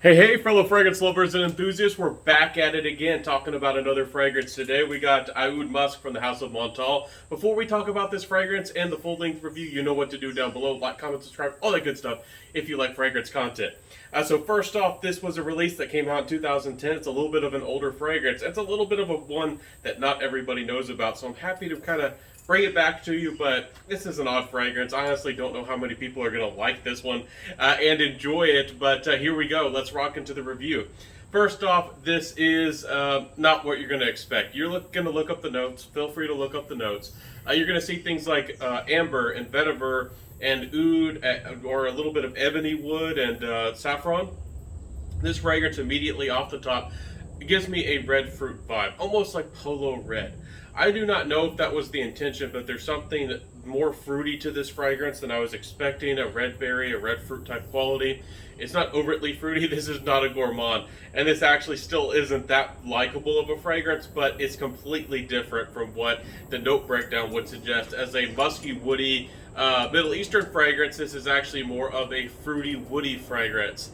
Hey, fellow fragrance lovers and enthusiasts, we're back at it again talking about another fragrance today. We got Aoud Musk from the House of Montale. Before we talk about this fragrance and the full-length review, you know what to do down below. Like, comment, subscribe, all that good stuff if you like fragrance content. So first off, this was a release that came out in 2010. It's a little bit of an older fragrance. It's a little bit of a one that not everybody knows about, so I'm happy to kind of bring it back to you, but this is an odd fragrance. I honestly don't know how many people are going to like this one and enjoy it, but here we go. Let's rock into the review. First off, this is not what you're going to expect. You're going to look up the notes. Feel free to look up the notes. You're going to see things like amber and vetiver and oud, or a little bit of ebony wood and saffron. This fragrance immediately off the top, it gives me a red fruit vibe, almost like polo red. I do not know if that was the intention, but there's something more fruity to this fragrance than I was expecting. A red berry, a red fruit type quality. It's not overtly fruity. This is not a gourmand, and this actually still isn't that likable of a fragrance, but it's completely different from what the note breakdown would suggest. As a musky, woody Middle Eastern fragrance, this is actually more of a fruity, woody fragrance.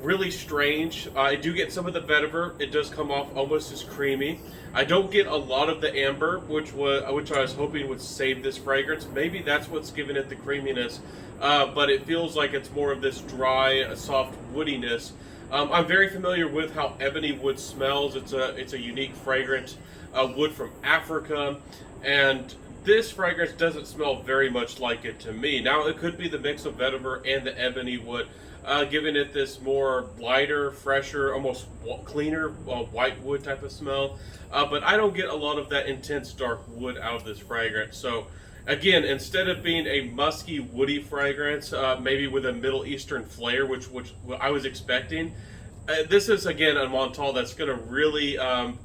Really strange. I do get some of the vetiver. It does come off almost as creamy. I don't get a lot of the amber, which I was hoping would save this fragrance. Maybe that's what's giving it the creaminess, but it feels like it's more of this dry, soft woodiness. I'm very familiar with how ebony wood smells. It's a unique fragrant wood from Africa, and this fragrance doesn't smell very much like it to me. Now, it could be the mix of vetiver and the ebony wood, giving it this more lighter, fresher, almost cleaner white wood type of smell. But I don't get a lot of that intense dark wood out of this fragrance. So again, instead of being a musky, woody fragrance, maybe with a Middle Eastern flair, which I was expecting, this is again a Montale that's going to really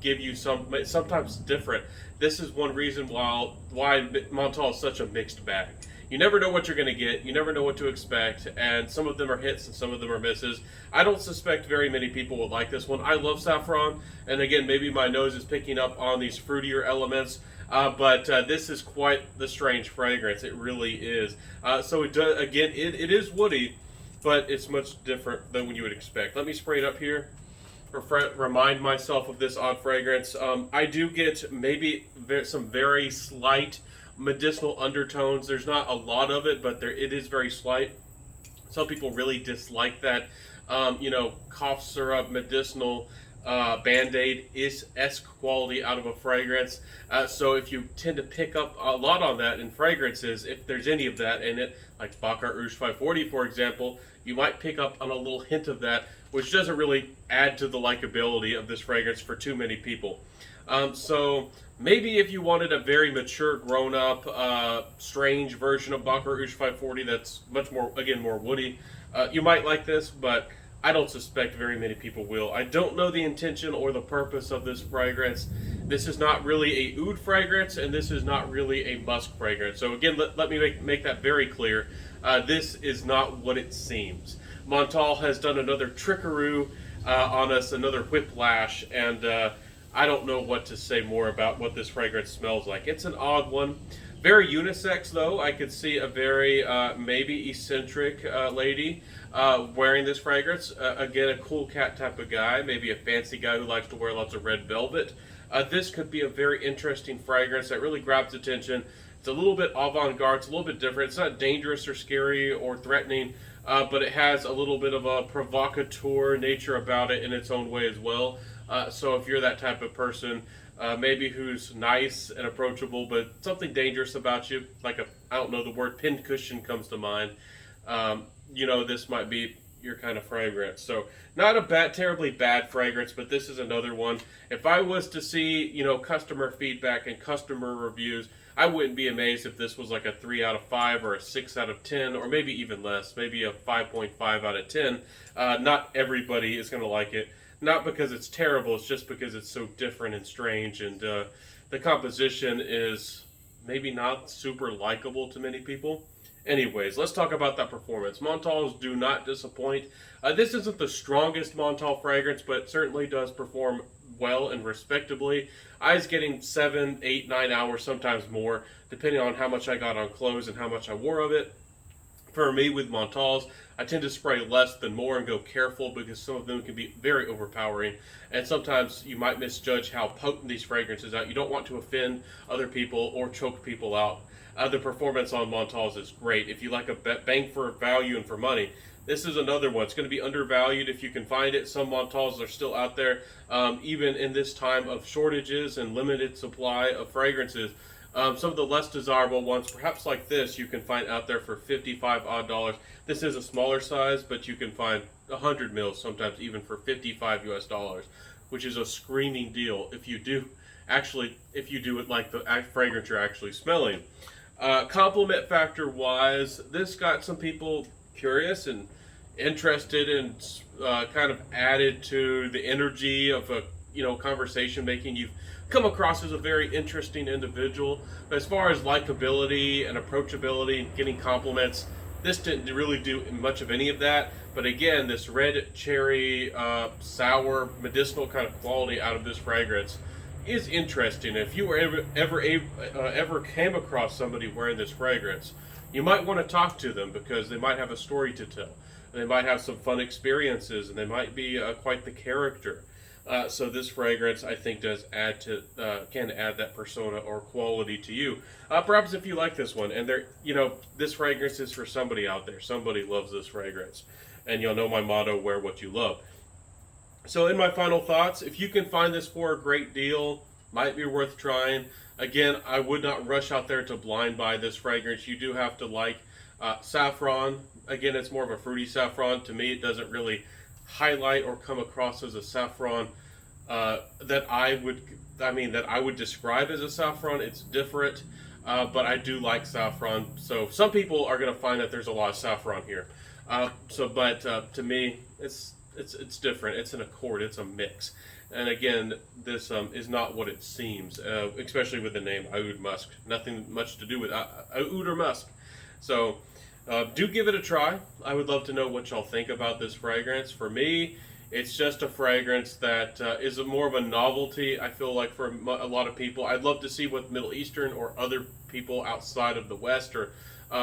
give you sometimes different. This is one reason why Montale is such a mixed bag. You never know what you're going to get. You never know what to expect, and some of them are hits and some of them are misses. I don't suspect very many people would like this one. I love saffron, and again, maybe my nose is picking up on these fruitier elements, but this is quite the strange fragrance. It really is. So it does. Again, it is woody, but it's much different than what you would expect. Let me spray it up here. Remind myself of this odd fragrance. I do get maybe some very slight medicinal undertones. There's not a lot of it, but it is very slight. Some people really dislike that, cough syrup, medicinal Band-Aid esque quality out of a fragrance. So if you tend to pick up a lot on that in fragrances, if there's any of that in it, like Baccarat Rouge 540, for example, you might pick up on a little hint of that, which doesn't really add to the likability of this fragrance for too many people. So maybe if you wanted a very mature, grown-up, strange version of Baccarat Rouge 540 that's much more, again, more woody, you might like this, but I don't suspect very many people will. I don't know the intention or the purpose of this fragrance. This is not really a oud fragrance, and this is not really a musk fragrance. So again, let me make that very clear. This is not what it seems. Montale has done another trickaroo on us, another whiplash, and I don't know what to say more about what this fragrance smells like. It's an odd one. Very unisex, though. I could see a very maybe eccentric lady wearing this fragrance. Again, a cool cat type of guy, maybe a fancy guy who likes to wear lots of red velvet. This could be a very interesting fragrance that really grabs attention. It's a little bit avant-garde. It's a little bit different. It's not dangerous or scary or threatening, but it has a little bit of a provocateur nature about it in its own way as well. So if you're that type of person, maybe who's nice and approachable, but something dangerous about you, like I don't know, the word pincushion comes to mind. This might be your kind of fragrance. So not a terribly bad fragrance, but this is another one. If I was to see, customer feedback and customer reviews, I wouldn't be amazed if this was like a 3 out of 5 or a 6 out of 10, or maybe even less, maybe a 5.5 out of 10. Not everybody is going to like it. Not because it's terrible, it's just because it's so different and strange, and the composition is maybe not super likable to many people. Anyways, let's talk about that performance. Montales do not disappoint. This isn't the strongest Montale fragrance, but certainly does perform well and respectably. I was getting 7, 8, 9 hours, sometimes more, depending on how much I got on clothes and how much I wore of it. For me, with Montales, I tend to spray less than more and go careful because some of them can be very overpowering. And sometimes you might misjudge how potent these fragrances are. You don't want to offend other people or choke people out. The performance on Montales is great. If you like a bang for value and for money, this is another one. It's going to be undervalued if you can find it. Some Montales are still out there, even in this time of shortages and limited supply of fragrances. Some of the less desirable ones, perhaps like this, you can find out there for $55 odd. This is a smaller size, but you can find 100 mils, sometimes even for $55 US, which is a screaming deal if you do it like the fragrance you're actually smelling. Compliment factor wise, this got some people curious and interested and kind of added to the energy of a conversation, making you come across as a very interesting individual. But as far as likability and approachability and getting compliments, this didn't really do much of any of that. But again, this red cherry, sour, medicinal kind of quality out of this fragrance is interesting. If you were ever came across somebody wearing this fragrance, you might want to talk to them because they might have a story to tell. They might have some fun experiences, and they might be quite the character. So this fragrance, I think, does can add that persona or quality to you. Perhaps if you like this one, and this fragrance is for somebody out there. Somebody loves this fragrance, and you'll know my motto: wear what you love. So in my final thoughts, if you can find this for a great deal, might be worth trying. Again, I would not rush out there to blind buy this fragrance. You do have to like saffron. Again, it's more of a fruity saffron. To me, it doesn't really highlight or come across as a saffron that I would describe as a saffron. It's different, but I do like saffron. So some people are going to find that there's a lot of saffron here. To me, it's different. It's an accord. It's a mix. And again, this is not what it seems, especially with the name Aoud Musk. Nothing much to do with Aoud or Musk. So do give it a try. I would love to know what y'all think about this fragrance. For me, it's just a fragrance that is more of a novelty, I feel like, for a lot of people. I'd love to see what Middle Eastern or other people outside of the West or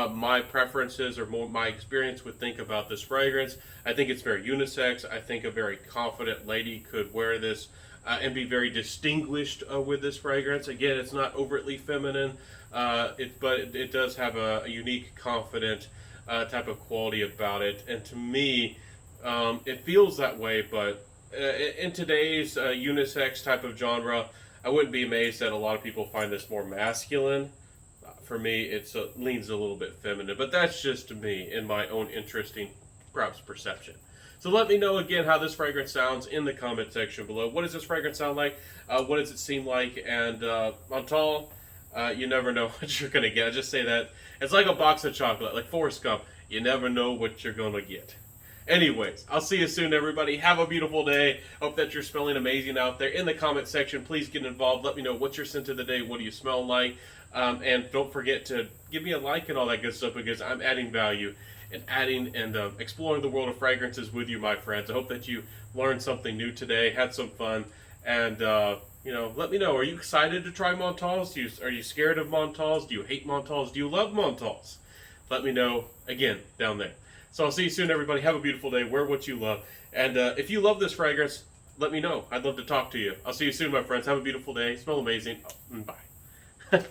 my preferences or my experience would think about this fragrance. I think it's very unisex. I think a very confident lady could wear this and be very distinguished with this fragrance. Again, it's not overtly feminine, but it does have a unique, confident type of quality about it. And to me, it feels that way, but in today's unisex type of genre, I wouldn't be amazed that a lot of people find this more masculine. For me, it leans a little bit feminine, but that's just me in my own interesting, perhaps, perception. So let me know again how this fragrance sounds in the comment section below. What does this fragrance sound like? What does it seem like? And Montale, you never know what you're going to get. I just say that. It's like a box of chocolate, like Forrest Gump. You never know what you're going to get. Anyways, I'll see you soon, everybody. Have a beautiful day. Hope that you're smelling amazing out there. In the comment section, please get involved. Let me know what's your scent of the day. What do you smell like? And don't forget to give me a like and all that good stuff, because I'm adding value and exploring the world of fragrances with you, my friends. I hope that you learned something new today, had some fun, and let me know. Are you excited to try Montales? Are you scared of Montales? Do you hate Montales? Do you love Montales? Let me know again down there. So I'll see you soon, everybody. Have a beautiful day. Wear what you love. And if you love this fragrance, let me know. I'd love to talk to you. I'll see you soon, my friends. Have a beautiful day. Smell amazing. Bye.